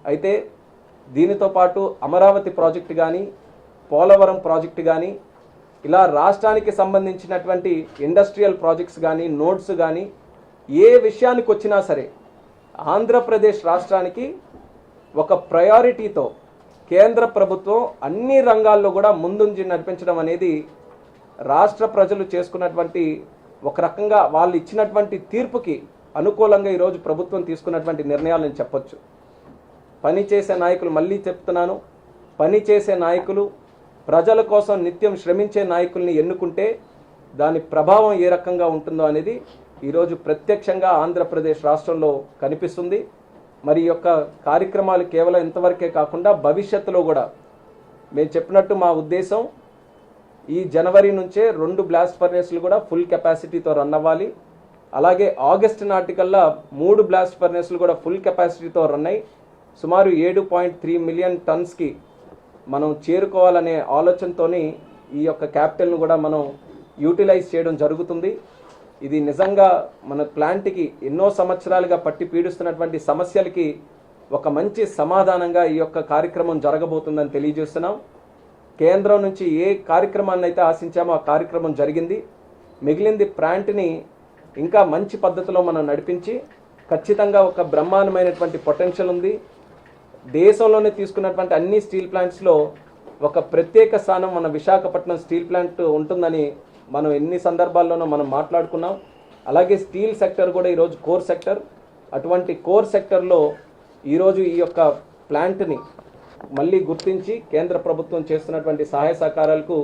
అయితే దీనితో పాటు అమరావతి ప్రాజెక్టు కానీ, పోలవరం ప్రాజెక్టు కానీ, ఇలా రాష్ట్రానికి సంబంధించినటువంటి ఇండస్ట్రియల్ ప్రాజెక్ట్స్ కానీ, నోడ్స్ కానీ, ఏ విషయానికి వచ్చినా సరే ఆంధ్రప్రదేశ్ రాష్ట్రానికి ఒక ప్రయారిటీతో కేంద్ర ప్రభుత్వం అన్ని రంగాల్లో కూడా ముందుంచి నడిపించడం అనేది రాష్ట్ర ప్రజలు చేసుకున్నటువంటి ఒక రకంగా వాళ్ళు ఇచ్చినటువంటి తీర్పుకి అనుకూలంగా ఈరోజు ప్రభుత్వం తీసుకున్నటువంటి నిర్ణయాలను చెప్పొచ్చు. పనిచేసే నాయకులు, మళ్ళీ చెప్తున్నాను, పనిచేసే నాయకులు, ప్రజల కోసం నిత్యం శ్రమించే నాయకుల్ని ఎన్నుకుంటే దాని ప్రభావం ఏ రకంగా ఉంటుందో అనేది ఈరోజు ప్రత్యక్షంగా ఆంధ్రప్రదేశ్ రాష్ట్రంలో కనిపిస్తుంది. మరి ఈ యొక్క కార్యక్రమాలు కేవలం ఇంతవరకే కాకుండా భవిష్యత్తులో కూడా మేము చెప్పినట్టు మా ఉద్దేశం ఈ జనవరి నుంచే 2 బ్లాస్ట్ ఫర్నేస్లు కూడా ఫుల్ కెపాసిటీతో రన్ అవ్వాలి. అలాగే ఆగస్టు నాటికల్లా 3 బ్లాస్ట్ ఫర్నేస్లు కూడా ఫుల్ కెపాసిటీతో రన్ అయ్యి సుమారు 7.3 మిలియన్ టన్స్కి మనం చేరుకోవాలనే ఆలోచనతోని ఈ యొక్క క్యాపిటల్ను కూడా మనం యూటిలైజ్ చేయడం జరుగుతుంది. ఇది నిజంగా మన ప్లాంట్కి ఎన్నో సంవత్సరాలుగా పట్టి పీడిస్తున్నటువంటి సమస్యలకి ఒక మంచి సమాధానంగా ఈ యొక్క కార్యక్రమం జరగబోతుందని తెలియజేస్తున్నాం. కేంద్రం నుంచి ఏ కార్యక్రమాన్ని అయితే ఆశించామో ఆ కార్యక్రమం జరిగింది. మిగిలింది ప్లాంట్ని ఇంకా మంచి పద్ధతిలో మనం నడిపించి ఖచ్చితంగా ఒక బ్రహ్మాండమైనటువంటి పొటెన్షియల్ ఉంది. దేశంలోనే తీసుకున్నటువంటి అన్ని స్టీల్ ప్లాంట్స్లో ఒక ప్రత్యేక స్థానం మన విశాఖపట్నం స్టీల్ ప్లాంట్ ఉంటుందని మనం ఎన్ని సందర్భాల్లోనూ మనం మాట్లాడుకున్నాం. అలాగే స్టీల్ సెక్టర్ కూడా ఈరోజు కోర్ సెక్టర్. అటువంటి కోర్ సెక్టర్లో ఈరోజు ఈ యొక్క ప్లాంట్ని మళ్ళీ గుర్తించి కేంద్ర ప్రభుత్వం చేస్తున్నటువంటి సహాయ సహకారాలకు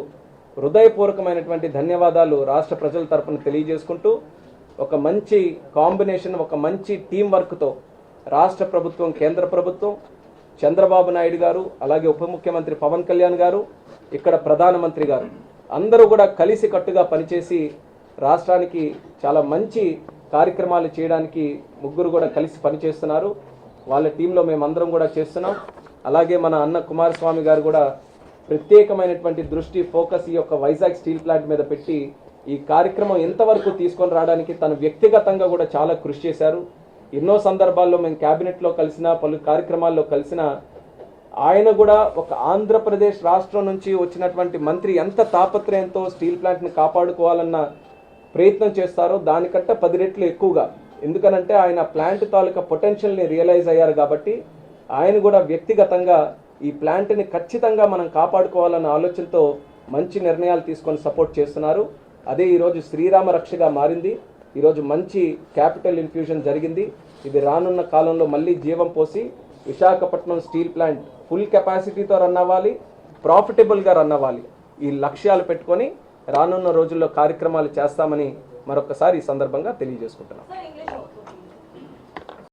హృదయపూర్వకమైనటువంటి ధన్యవాదాలు రాష్ట్ర ప్రజల తరపున తెలియజేసుకుంటూ, ఒక మంచి కాంబినేషన్, ఒక మంచి టీం వర్క్తో రాష్ట్ర ప్రభుత్వం, కేంద్ర ప్రభుత్వం, చంద్రబాబు నాయుడు గారు, అలాగే ఉప ముఖ్యమంత్రి పవన్ కళ్యాణ్ గారు, ఇక్కడ ప్రధానమంత్రి గారు అందరూ కూడా కలిసి కట్టుగా పనిచేసి రాష్ట్రానికి చాలా మంచి కార్యక్రమాలు చేయడానికి ముగ్గురు కూడా కలిసి పనిచేస్తున్నారు. వాళ్ళ టీంలో మేమందరం కూడా చేస్తున్నాం. అలాగే మన అన్న కుమారస్వామి గారు కూడా ప్రత్యేకమైనటువంటి దృష్టి, ఫోకస్ ఈ యొక్క వైజాగ్ స్టీల్ ప్లాంట్ మీద పెట్టి ఈ కార్యక్రమం ఎంతవరకు తీసుకొని రావడానికి తను వ్యక్తిగతంగా కూడా చాలా కృషి చేశారు. ఎన్నో సందర్భాల్లో మేము క్యాబినెట్లో కలిసిన, పలు కార్యక్రమాల్లో కలిసిన ఆయన కూడా ఒక ఆంధ్రప్రదేశ్ రాష్ట్రం నుంచి వచ్చినటువంటి మంత్రి ఎంత తాపత్రయంతో స్టీల్ ప్లాంట్ని కాపాడుకోవాలన్న ప్రయత్నం చేస్తారో దానికంటే 10 రెట్లు ఎక్కువగా. ఎందుకనంటే ఆయన ప్లాంట్ తాలూకా పొటెన్షియల్ని రియలైజ్ అయ్యారు కాబట్టి ఆయన కూడా వ్యక్తిగతంగా ఈ ప్లాంట్ని ఖచ్చితంగా మనం కాపాడుకోవాలన్న ఆలోచనతో మంచి నిర్ణయాలు తీసుకొని సపోర్ట్ చేస్తున్నారు. అదే ఈరోజు శ్రీరామ రక్షగా మారింది. ఈరోజు మంచి క్యాపిటల్ ఇన్ఫ్యూజన్ జరిగింది. ఇది రానున్న కాలంలో మళ్ళీ జీవం పోసి విశాఖపట్నం స్టీల్ ప్లాంట్ ఫుల్ కెపాసిటీతో రన్ అవ్వాలి, ప్రాఫిటబుల్గా రన్ అవ్వాలి. ఈ లక్ష్యాలు పెట్టుకొని రానున్న రోజుల్లో కార్యక్రమాలు చేస్తామని మరొకసారి ఈ సందర్భంగా తెలియజేసుకుంటున్నాం.